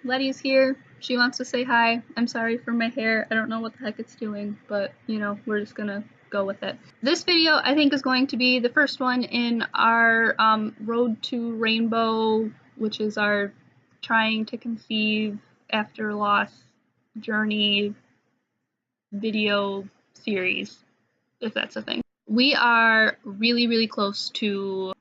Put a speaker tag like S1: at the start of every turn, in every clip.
S1: Letty's here. She wants to say hi. I'm sorry for my hair. I don't know what the heck it's doing, but we're just gonna go with it. This video I think is going to be the first one in our Road to Rainbow, which is our trying to conceive after loss journey video series, if that's a thing. We are really, really close to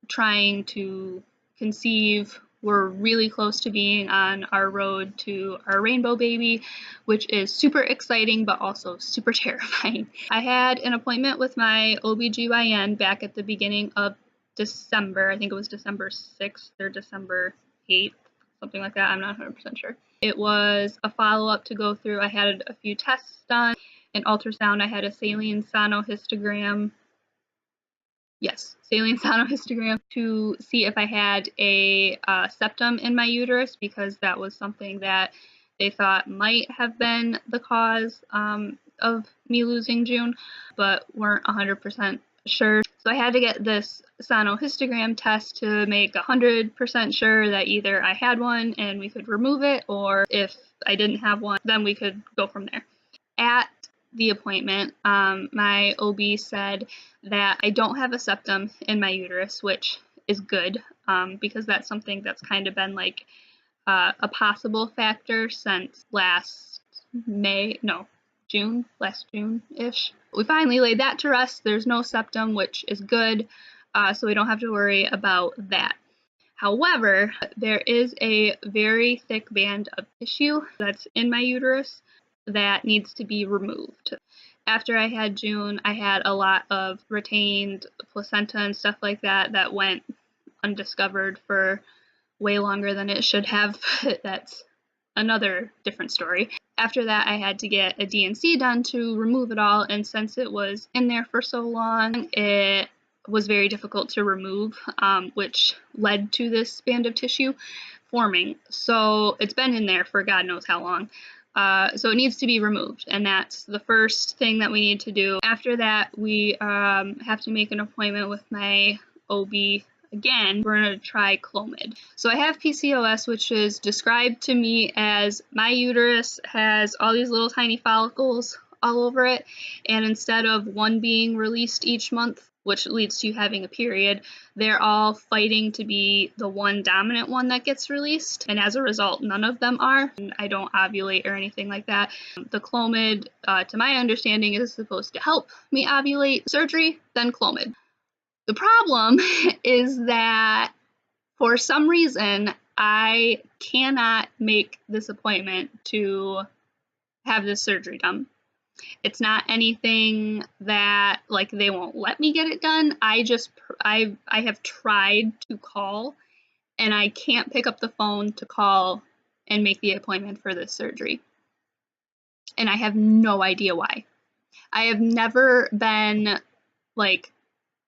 S1: trying to conceive. We're really close to being on our road to our rainbow baby, which is super exciting but also super terrifying. I had an appointment with my OBGYN back at the beginning of December. I think it was December 6th or December 8th, something like that. I'm not 100% sure. It was a follow-up to go through. I had a few tests done, an ultrasound. I had a saline sonohystogram. Yes, saline sonohystogram to see if I had a septum in my uterus, because that was something that they thought might have been the cause of me losing June, but weren't 100% sure. So I had to get this sonohystogram test to make 100% sure that either I had one and we could remove it, or if I didn't have one, then we could go from there. At the appointment, my OB said that I don't have a septum in my uterus, which is good, because that's something that's kind of been like a possible factor since last June-ish. We finally laid that to rest. There's no septum, which is good, so we don't have to worry about that. However, there is a very thick band of tissue that's in my uterus that needs to be removed. After I had June, I had a lot of retained placenta and stuff like that that went undiscovered for way longer than it should have. That's another different story. After that, I had to get a D&C done to remove it all, and since it was in there for so long, it was very difficult to remove, which led to this band of tissue forming. So it's been in there for God knows how long. So it needs to be removed, and that's the first thing that we need to do. After that, we have to make an appointment with my OB again. We're going to try Clomid. So I have PCOS, which is described to me as my uterus has all these little tiny follicles all over it, and instead of one being released each month, which leads to you having a period, they're all fighting to be the one dominant one that gets released, and as a result, none of them are. I don't ovulate or anything like that. The Clomid, to my understanding, is supposed to help me ovulate. Surgery, then Clomid. The problem is that for some reason, I cannot make this appointment to have this surgery done. It's not anything that, like, they won't let me get it done. I have tried to call, and I can't pick up the phone to call and make the appointment for this surgery. And I have no idea why. I have never been, like,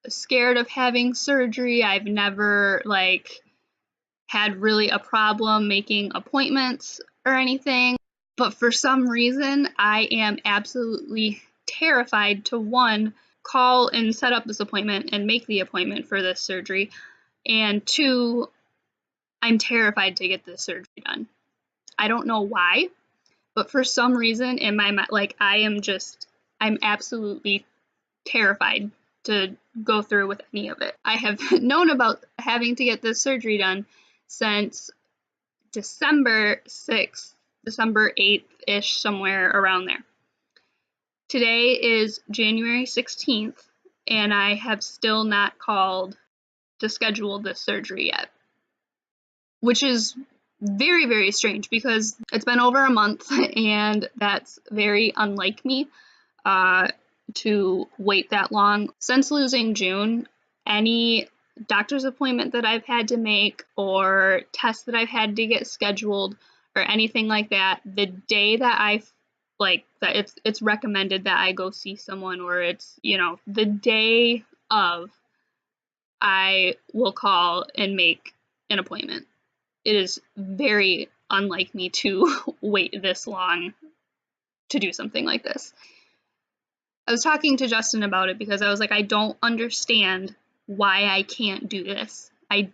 S1: scared of having surgery. I've never, like, had really a problem making appointments or anything. But for some reason, I am absolutely terrified to, one, call and set up this appointment and make the appointment for this surgery, and two, I'm terrified to get this surgery done. I don't know why, but for some reason in my mind, like, I'm absolutely terrified to go through with any of it. I have known about having to get this surgery done since December 6th, December 8th-ish, somewhere around there. Today is January 16th, and I have still not called to schedule this surgery yet, which is very, very strange because it's been over a month, and that's very unlike me to wait that long. Since losing June, any doctor's appointment that I've had to make or tests that I've had to get scheduled or anything like that, the day that it's recommended that I go see someone, or it's, the day of, I will call and make an appointment. It is very unlike me to wait this long to do something like this. I was talking to Justin about it because I was like, I don't understand why I can't do this. I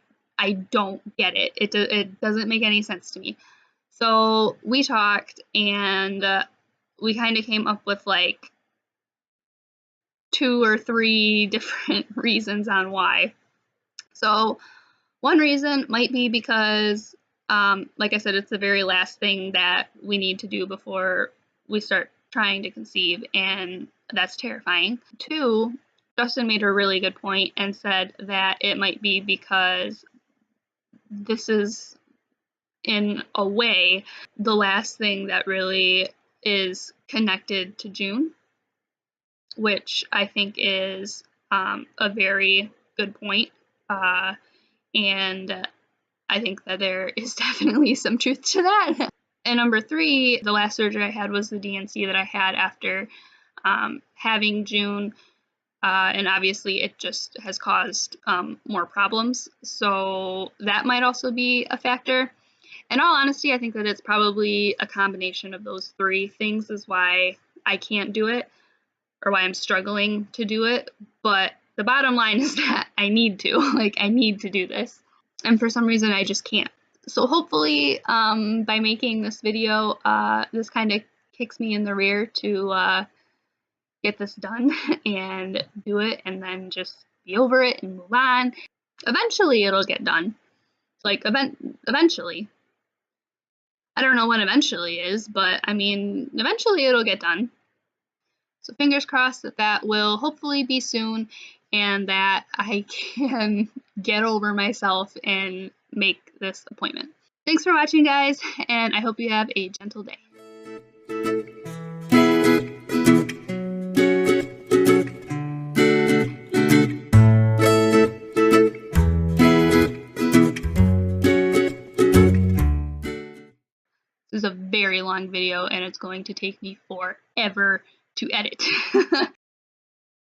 S1: don't get it. It doesn't make any sense to me. So we talked, and we kind of came up with like 2 or 3 different reasons on why. So one reason might be because, like I said, it's the very last thing that we need to do before we start trying to conceive, and that's terrifying. 2, Justin made a really good point and said that it might be because this is, in a way, the last thing that really is connected to June, which I think is a very good point. And I think that there is definitely some truth to that. And number 3, the last surgery I had was the D&C that I had after having June, and obviously it just has caused more problems. So that might also be a factor. In all honesty, I think that it's probably a combination of those 3 things is why I can't do it, or why I'm struggling to do it. But the bottom line is that I need to. Like, I need to do this. And for some reason, I just can't. So hopefully, by making this video, this kind of kicks me in the rear to get this done and do it, and then just be over it and move on. Eventually, it'll get done. Like, eventually. I don't know when eventually is, but I mean, eventually it'll get done. So fingers crossed that that will hopefully be soon, and that I can get over myself and make this appointment. Thanks for watching, guys, and I hope you have a gentle day. This is a very long video, and it's going to take me forever to edit.